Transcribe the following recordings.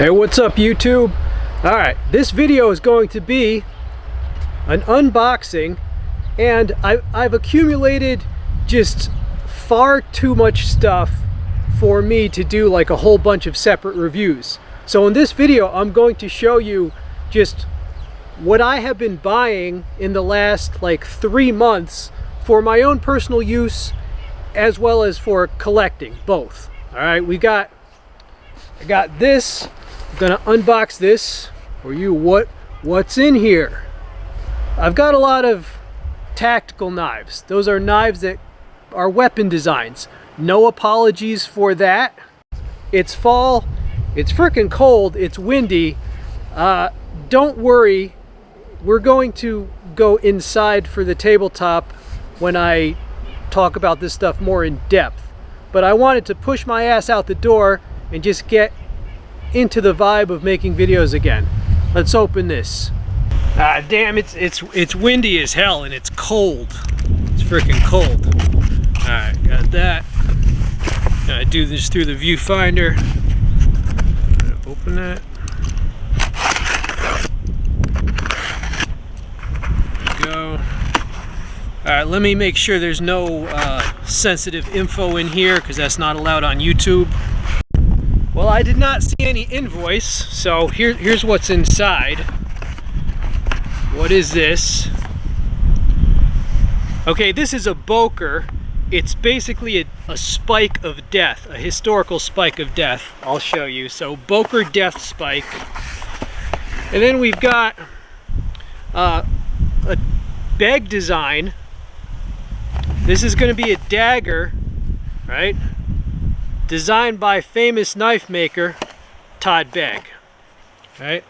Hey, what's up YouTube? Alright, this video is going to be an unboxing, and I've accumulated just far too much stuff for me to do like a whole bunch of separate reviews. So in this video I'm going to show you just what I have been buying in the last like 3 months for my own personal use as well as for collecting, both. Alright, I got this. I'm gonna unbox this for you. What's in here? I've got a lot of tactical knives. Those are knives that are weapon designs. No apologies for that. It's fall, it's freaking cold, it's windy. Don't worry, we're going to go inside for the tabletop when I talk about this stuff more in depth. But I wanted to push my ass out the door and just get into the vibe of making videos again. Let's open this. Damn, it's windy as hell and it's cold. It's freaking cold. Alright, got that. Gotta do this through the viewfinder. Open that. There we go. Alright, let me make sure there's no sensitive info in here, because that's not allowed on YouTube. Well, I did not see any invoice, so here's what's inside. What is this? Okay, this is a Boker. It's basically a spike of death, a historical spike of death. I'll show you. So, Boker death spike. And then we've got a Begg design. This is going to be a dagger, right? Designed by famous knife maker Todd Begg, right?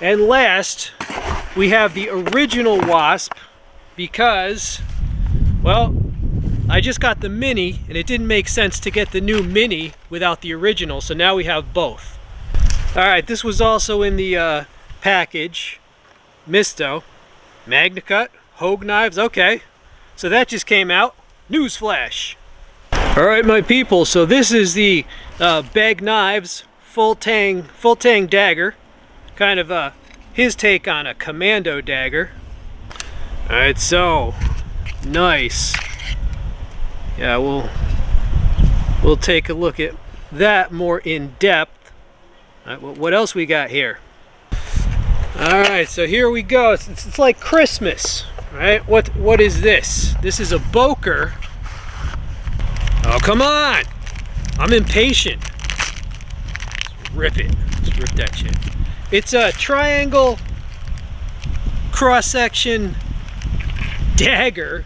And last, we have the original Wasp, because, well, I just got the mini and it didn't make sense to get the new mini without the original, so now we have both. Alright, this was also in the package. Misto, MagnaCut, Hogue knives, okay. So that just came out. Newsflash. Alright, my people, so this is the Begg knives full tang dagger. Kind of his take on a commando dagger. Alright, so nice. Yeah, we'll take a look at that more in depth. All right, what else we got here? Alright, so here we go. It's like Christmas, right? What is this? This is a Boker. Oh, come on! I'm impatient. Let's rip it. Let's rip that shit. It's a triangle cross-section dagger.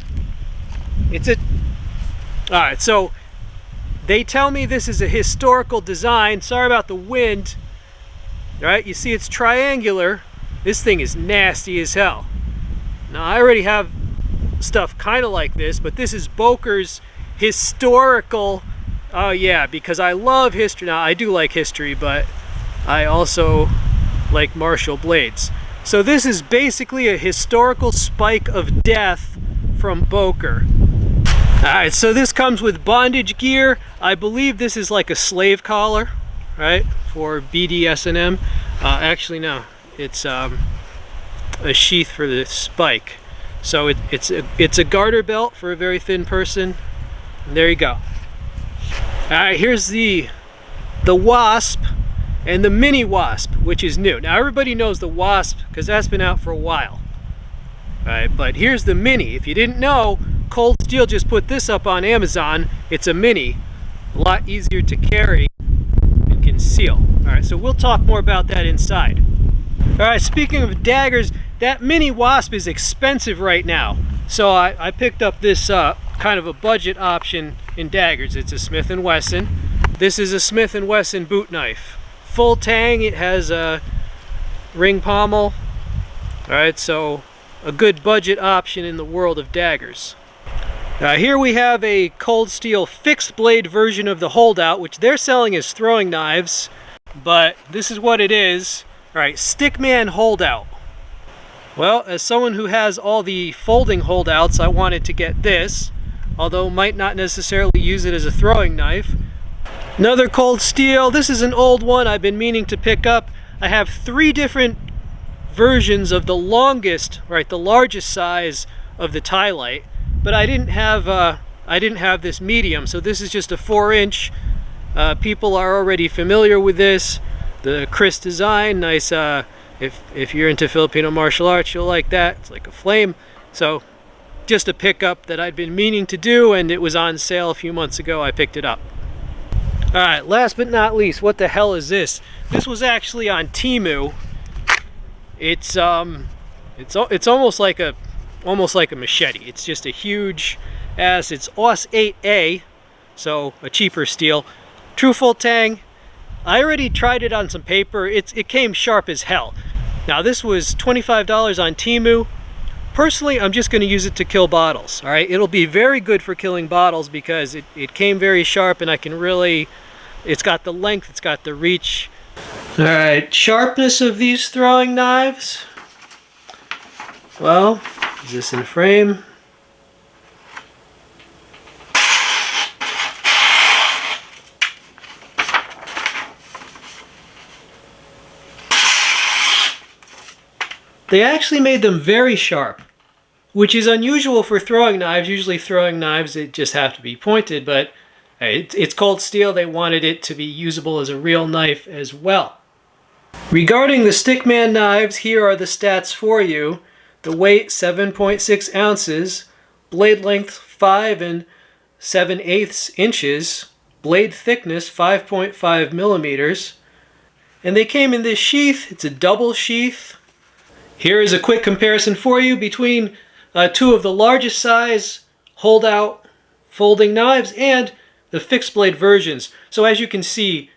Alright, so they tell me this is a historical design. Sorry about the wind. Alright, you see it's triangular. This thing is nasty as hell. Now, I already have stuff kind of like this, but this is Boker's historical. Oh yeah, because I love history. Now, I do like history, but I also like martial blades. So this is basically a historical spike of death from Boker. Alright, so this comes with bondage gear. I believe this is like a slave collar, right, for BDSM. Actually, no, it's a sheath for the spike. So it's a garter belt for a very thin person. And there you go. Alright, here's the Wasp and the mini Wasp, which is new. Now everybody knows the Wasp because that's been out for a while. Alright, but here's the mini. If you didn't know, Cold Steel just put this up on Amazon. It's a mini, a lot easier to carry and conceal. Alright, so we'll talk more about that inside. Alright, speaking of daggers, that mini Wasp is expensive right now. So I picked up this kind of a budget option in daggers. It's a Smith & Wesson. This is a Smith & Wesson boot knife. Full tang, it has a ring pommel. Alright, so a good budget option in the world of daggers. Here we have a Cold Steel fixed blade version of the holdout, which they're selling as throwing knives, but this is what it is. Alright, Stickman holdout. Well, as someone who has all the folding holdouts, I wanted to get this, although might not necessarily use it as a throwing knife. Another cold steel. This is an old one I've been meaning to pick up. I have 3 different versions of the longest, right, the largest size of the Ti-Lite, but I didn't have this medium, so this is just a 4-inch. People are already familiar with this. The Chris design, nice. If you're into Filipino martial arts, you'll like that. It's like a flame. So just a pickup that I'd been meaning to do, and it was on sale a few months ago. I picked it up. All right, last but not least, what the hell is this? This was actually on Temu. It's almost like a machete. It's just a huge ass. It's AUS 8A, so a cheaper steel. True full tang. I already tried it on some paper. It came sharp as hell. Now this was $25 on Temu. Personally, I'm just going to use it to kill bottles. All right, it'll be very good for killing bottles because it came very sharp, and I can really. It's got the length. It's got the reach. All right, sharpness of these throwing knives. Well, is this in frame? They actually made them very sharp, which is unusual for throwing knives. Usually throwing knives, they just have to be pointed, but it's cold steel. They wanted it to be usable as a real knife as well. Regarding the Stickman knives, here are the stats for you. The weight, 7.6 ounces. Blade length, 5 7/8 inches. Blade thickness, 5.5 millimeters. And they came in this sheath. It's a double sheath. Here is a quick comparison for you between 2 of the largest size hold-out folding knives and the fixed blade versions. So as you can see,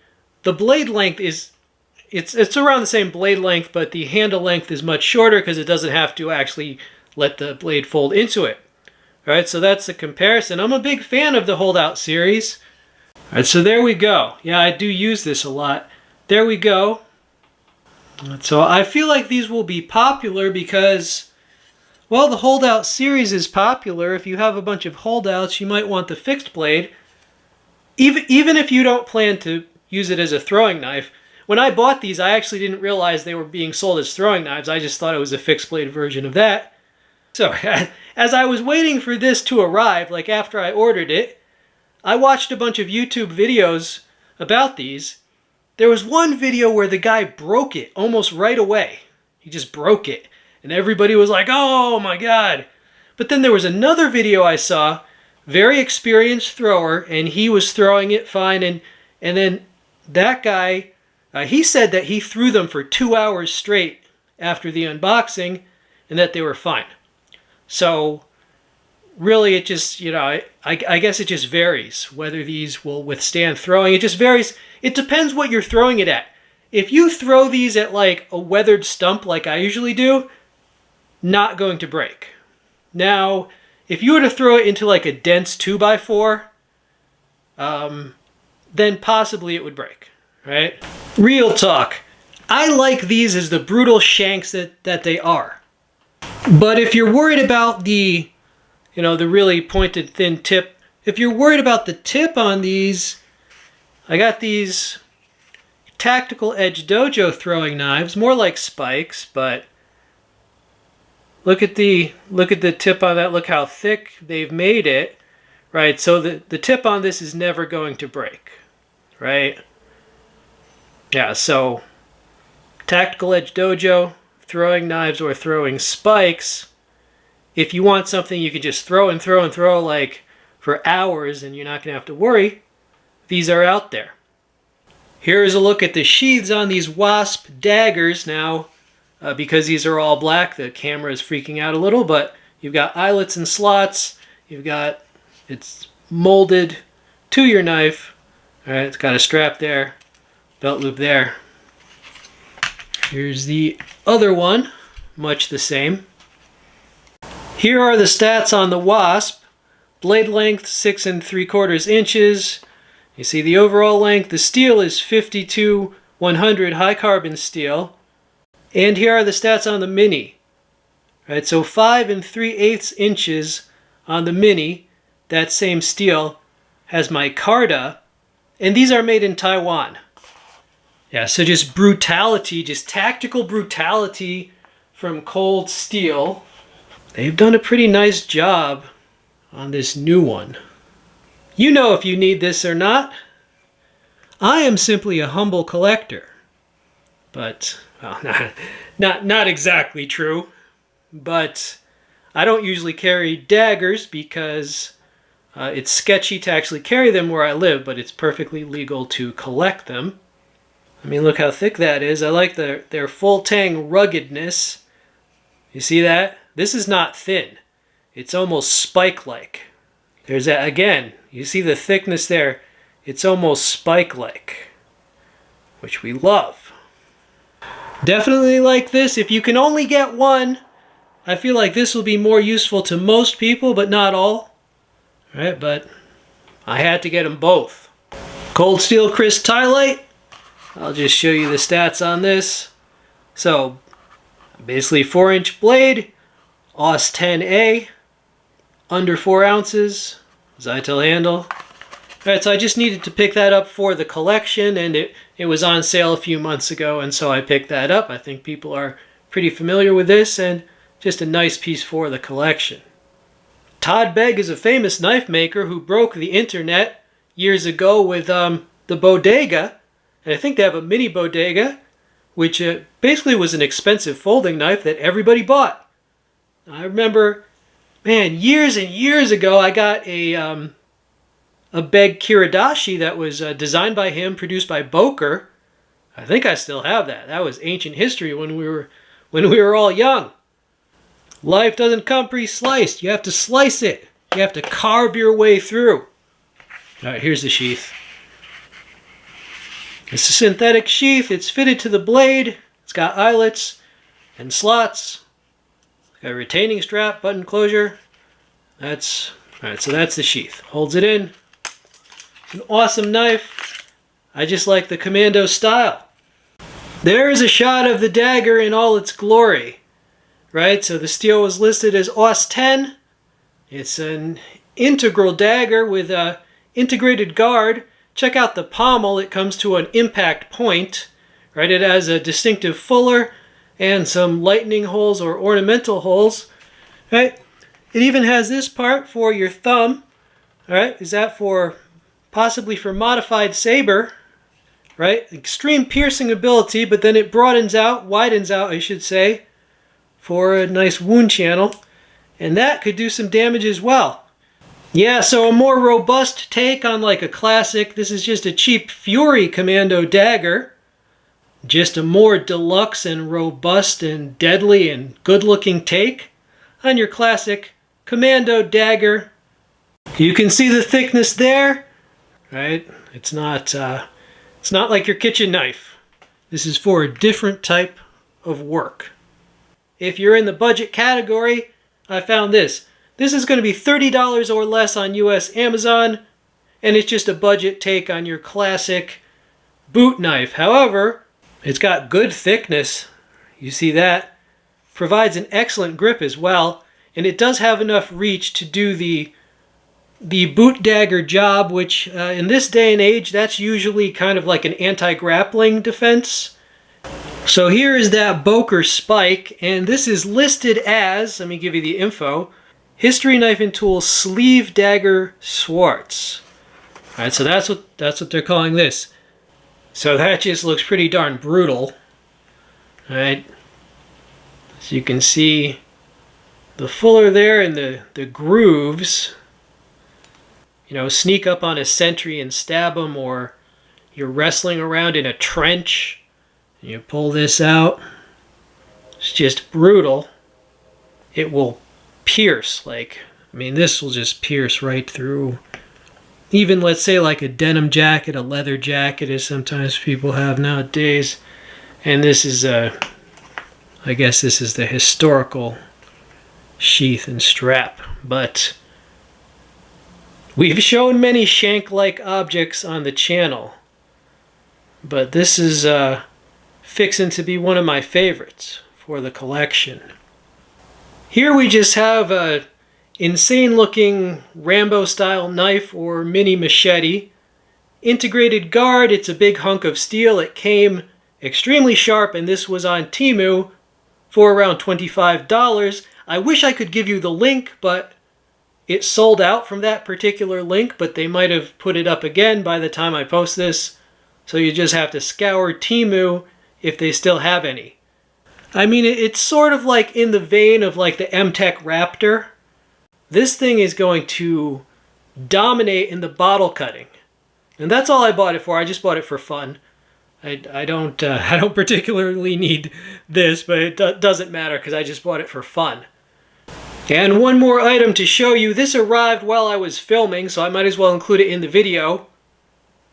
the blade length is it's around the same blade length, but the handle length is much shorter because it doesn't have to actually let the blade fold into it. All right, so that's the comparison. I'm a big fan of the holdout series. All right, so there we go. Yeah, I do use this a lot. There we go. So I feel like these will be popular because, well, the holdout series is popular. If you have a bunch of holdouts, you might want the fixed blade. Even if you don't plan to use it as a throwing knife. When I bought these, I actually didn't realize they were being sold as throwing knives. I just thought it was a fixed blade version of that. So as I was waiting for this to arrive, like after I ordered it, I watched a bunch of YouTube videos about these. There was one video where the guy broke it almost right away. He just broke it. And everybody was like, oh my God. But then there was another video I saw, very experienced thrower, and he was throwing it fine. And then that guy, he said that he threw them for 2 hours straight after the unboxing and that they were fine. So really it just, I guess it just varies whether these will withstand throwing. It just varies. It depends what you're throwing it at. If you throw these at like a weathered stump like I usually do, not going to break. Now, if you were to throw it into like a dense 2x4, then possibly it would break, right? Real talk. I like these as the brutal shanks that they are. But if you're worried about the, the really pointed thin tip, if you're worried about the tip on these, I got these Tactical Edge Dojo throwing knives, more like spikes, but look at the tip on that. Look how thick they've made it, right? So the tip on this is never going to break, right? Yeah, so Tactical Edge Dojo throwing knives or throwing spikes. If you want something you can just throw and throw and throw like for hours and you're not going to have to worry, these are out there. Here is a look at the sheaths on these Wasp daggers. Now, because these are all black, the camera is freaking out a little, but you've got eyelets and slots. It's molded to your knife. All right, it's got a strap there, belt loop there. Here's the other one, much the same. Here are the stats on the Wasp. Blade length, 6 3/4 inches. You see the overall length. The steel is 52-100 high carbon steel. And here are the stats on the Mini. Right, so 5 3/8 inches on the Mini. That same steel has micarta And these are made in Taiwan. Yeah, so just brutality, just tactical brutality from Cold Steel. They've done a pretty nice job on this new one. You know if you need this or not. I am simply a humble collector. But, well, not exactly true. But I don't usually carry daggers because it's sketchy to actually carry them where I live, but it's perfectly legal to collect them. I mean, look how thick that is. I like their full tang ruggedness. You see that? This is not thin. It's almost spike-like. There's that again. You see the thickness there? It's almost spike-like, which we love. Definitely like this. If you can only get one, I feel like this will be more useful to most people, but not all. All right, but I had to get them both. Cold Steel Crisp Ti-Lite. I'll just show you the stats on this. So, basically 4-inch blade, AUS 10A, under 4 ounces, Zytel handle. Alright, so I just needed to pick that up for the collection, and it was on sale a few months ago, and so I picked that up. I think people are pretty familiar with this, and just a nice piece for the collection. Todd Begg is a famous knife maker who broke the internet years ago with the Bodega. And I think they have a mini Bodega, which basically was an expensive folding knife that everybody bought. I remember, man, years and years ago, I got a Begg Kiradashi that was designed by him, produced by Boker. I think I still have that. That was ancient history when we were all young. Life doesn't come pre-sliced. You have to slice it. You have to carve your way through. All right, here's the sheath. It's a synthetic sheath. It's fitted to the blade. It's got eyelets and slots. It's got a retaining strap, button closure. That's all right. So that's the sheath. Holds it in. It's an awesome knife. I just like the commando style. There is a shot of the dagger in all its glory. Right. So the steel was listed as AUS 10. It's an integral dagger with a integrated guard. Check out the pommel. It comes to an impact point, right? It has a distinctive fuller and some lightning holes or ornamental holes, right? It even has this part for your thumb, all right? Is that for possibly for modified saber, right? Extreme piercing ability, but then it widens out, I should say, for a nice wound channel, and that could do some damage as well. Yeah, so a more robust take on like a classic. This is just a cheap Fury Commando dagger. Just a more deluxe and robust and deadly and good-looking take on your classic Commando dagger. You can see the thickness there, right? It's not like your kitchen knife. This is for a different type of work. If you're in the budget category, I found this. This is going to be $30 or less on US Amazon, and it's just a budget take on your classic boot knife. However, it's got good thickness. You see that? Provides an excellent grip as well, and it does have enough reach to do the boot dagger job, which in this day and age, that's usually kind of like an anti-grappling defense. So here is that Boker spike, and this is listed as, let me give you the info, History Knife and Tool Sleeve Dagger Swartz. All right, so that's what they're calling this. So that just looks pretty darn brutal. All right, so you can see the fuller there and the grooves. You know, sneak up on a sentry and stab them, or you're wrestling around in a trench. And you pull this out. It's just brutal. It will pierce, like, I mean, this will just pierce right through. Even, let's say, like a denim jacket, a leather jacket, as sometimes people have nowadays. And this is I guess this is the historical sheath and strap. But we've shown many shank-like objects on the channel, but this is fixing to be one of my favorites for the collection. Here we just have a insane looking Rambo style knife or mini machete integrated guard. It's a big hunk of steel. It came extremely sharp, and this was on Temu for around $25. I wish I could give you the link, but it sold out from that particular link, but they might have put it up again by the time I post this. So you just have to scour Temu if they still have any. I mean, it's sort of like in the vein of like the M-Tech Raptor. This thing is going to dominate in the bottle cutting. And that's all I bought it for. I just bought it for fun. I don't particularly need this, but it doesn't matter because I just bought it for fun. And one more item to show you. This arrived while I was filming, so I might as well include it in the video.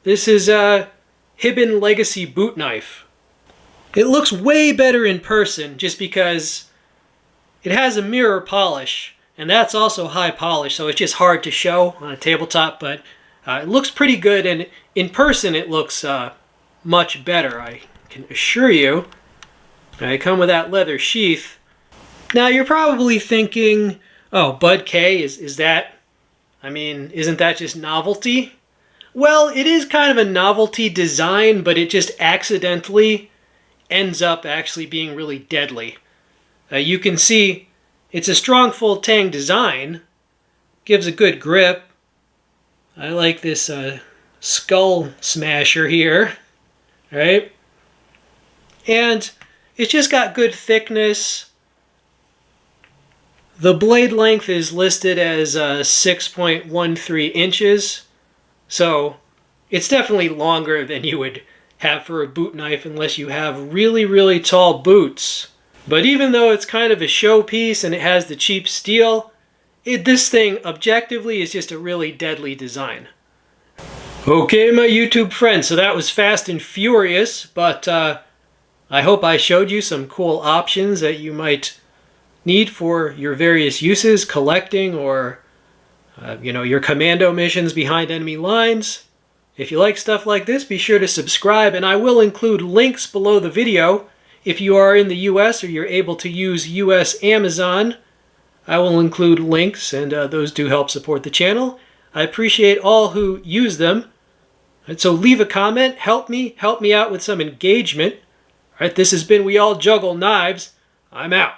This is a Hibben Legacy boot knife. It looks way better in person just because it has a mirror polish, and that's also high polish, so it's just hard to show on a tabletop, but it looks pretty good, and in person it looks much better, I can assure you. I come with that leather sheath. Now you're probably thinking, oh, Bud K, is that, I mean, isn't that just novelty? Well, it is kind of a novelty design, but it just accidentally ends up actually being really deadly. You can see it's a strong full tang design, gives a good grip. I like this skull smasher here, right? And it's just got good thickness. The blade length is listed as 6.13 inches, so it's definitely longer than you would have for a boot knife unless you have really, really tall boots. But even though it's kind of a showpiece and it has the cheap steel, this thing objectively is just a really deadly design. Okay, my YouTube friends, so that was fast and furious, but I hope I showed you some cool options that you might need for your various uses, collecting, or your commando missions behind enemy lines. If you like stuff like this, be sure to subscribe, and I will include links below the video. If you are in the US or you're able to use US Amazon, I will include links, and those do help support the channel. I appreciate all who use them. And so leave a comment, help me out with some engagement. All right, this has been We All Juggle Knives. I'm out.